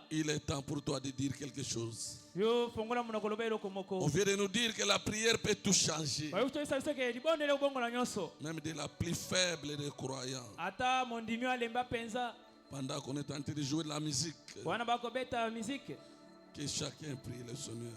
Il est temps pour toi de dire quelque chose. On vient de nous dire que la prière peut tout changer. Même de la plus faible des croyants. Pendant qu'on est en train de jouer de la musique, que chacun prie le Seigneur.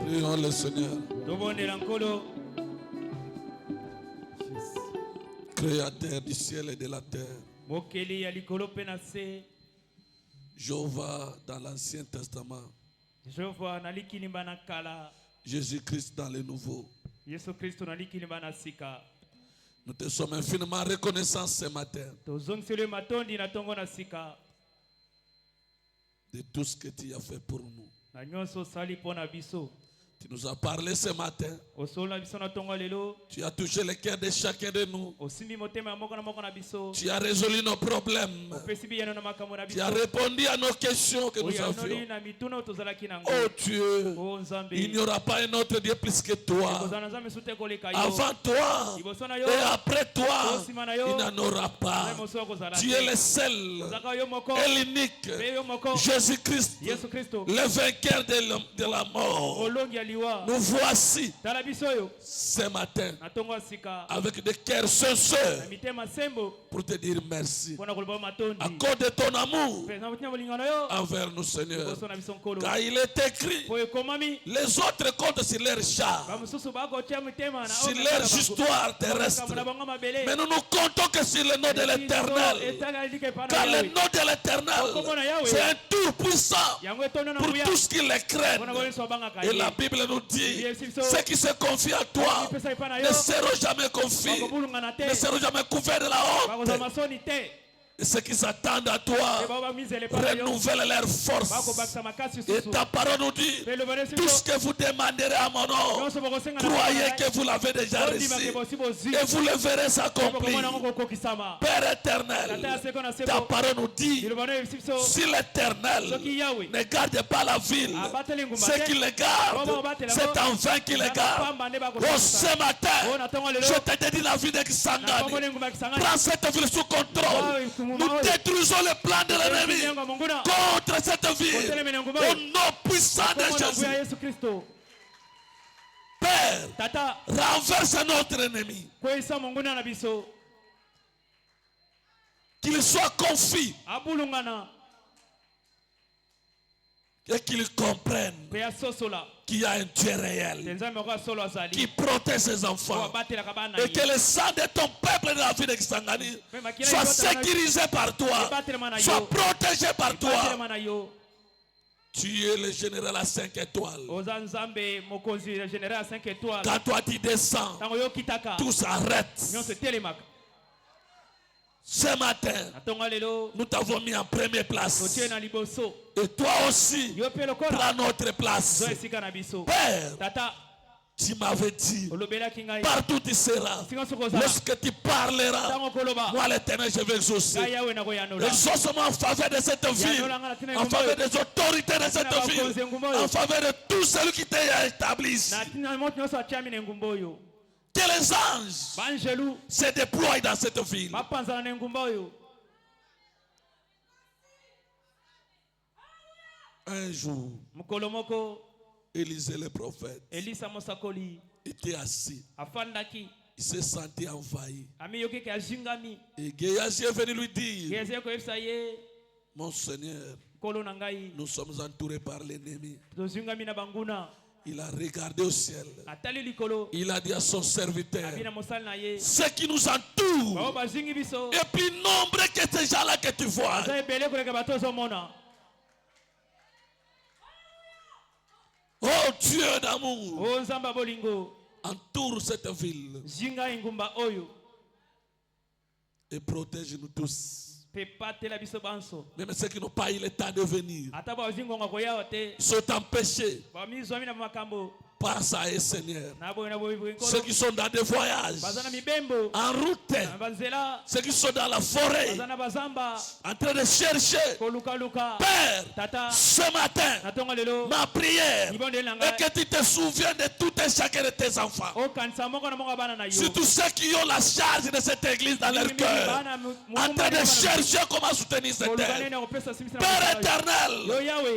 Prions le Seigneur. Créateur du ciel et de la terre. Jéhovah dans l'Ancien Testament. Jésus-Christ dans le Nouveau. Nous te sommes infiniment reconnaissants ce matin de tout ce que tu as fait pour nous. Tu nous as parlé ce matin. Tu as touché le cœur de chacun de nous. Tu as résolu nos problèmes. Tu as répondu à nos questions que nous avions. Oh Dieu, il n'y aura pas un autre Dieu plus que toi. Avant toi et après toi, il n'en aura pas. Tu es le seul et l'unique. Jésus-Christ, le vainqueur de la mort. nous voici ce matin avec des cœurs sincères pour te dire merci à cause de ton amour envers nous, Seigneur. Car il est écrit, les autres comptent sur leur char, sur leur histoire terrestre, mais nous ne comptons que sur le nom de l'Éternel, car le nom de l'Éternel c'est un tour puissant pour tous qui les craignent. Et la Bible nous dit, ceux qui se confient à toi ne seront jamais confiés, ne seront jamais couverts de la honte. Et ceux qui s'attendent à toi renouvellent leur force. Et ta parole nous dit, tout ce que vous demanderez à mon nom, croyez que vous l'avez déjà reçu et vous le verrez s'accomplir. Père éternel, ta parole nous dit, si l'Éternel ne garde pas la ville, ceux qui le gardent, c'est en vain qu'ils le gardent. Oh, ce matin, je te dédie la vie de Kisangani. Prends cette ville sous contrôle. Nous détruisons le plan de l'ennemi contre cette ville au nom puissant de Jésus. Père, renverse notre ennemi. Qu'il soit confus et qu'il comprenne qu'il y a un Dieu réel qui protège ses enfants et que le sang de ton peuple de la vie de Kisangani soit sécurisé par toi, soit protégé par toi. Tu es le général à 5 étoiles. Quand toi tu descends, tout s'arrête. Ce matin, nous t'avons mis en première place. Et toi aussi, prends notre place. Père, tu m'avais dit, partout tu seras. Lorsque tu parleras, moi l'Éternel, je vais exaucer. Exauce-moi en faveur de cette ville, en faveur des autorités de cette ville, en faveur de tout celui qui t'a établi. Que les anges se déploient dans cette ville. Un jour, Élisée le prophète était assis. Il s'est senti envahi. Et Géasi est venu lui dire, mon Seigneur, nous sommes entourés par l'ennemi. Il a regardé au ciel. Il a dit à son serviteur, ceux qui nous entourent et plus nombreux que ces gens-là que tu vois. Oh Dieu d'amour, entoure cette ville et protège-nous tous. Même ceux qui n'ont pas eu le temps de venir, ils sont empêchés par ça, et Seigneur. Ceux qui sont dans des voyages, en route, ceux qui sont dans la forêt, en train de chercher. Père, ce matin, ma prière est que tu te souviens de tout et chacun de tes enfants. Surtout ceux qui ont la charge de cette église dans leur cœur, en train de chercher comment soutenir cette terre. Père éternel,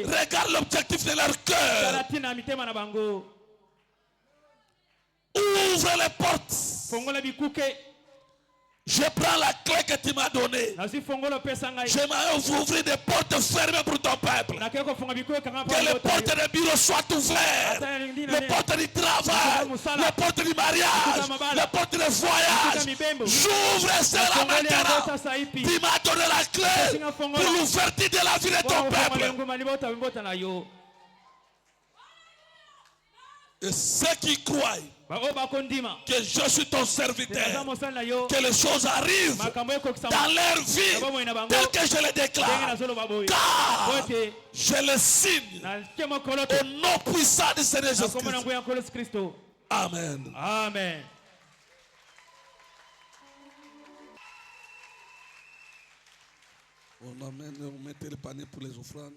regarde l'objectif de leur cœur. Ouvre les portes. Je prends la clé que tu m'as donnée. J'aimerais ouvrir des portes fermées pour ton peuple. Que les portes des bureaux soient ouvertes. Les portes du travail. Les portes du mariage. Les portes du voyage. J'ouvre cela maintenant. Tu m'as donné la clé pour l'ouverture de la vie de ton peuple. Et ceux qui croient que je suis ton serviteur, que les choses arrivent dans leur vie telles que je les déclare, car je le signe au nom puissant du Seigneur Jésus-Christ. Amen. Amen. On amène, on mettait le panier pour les offrandes.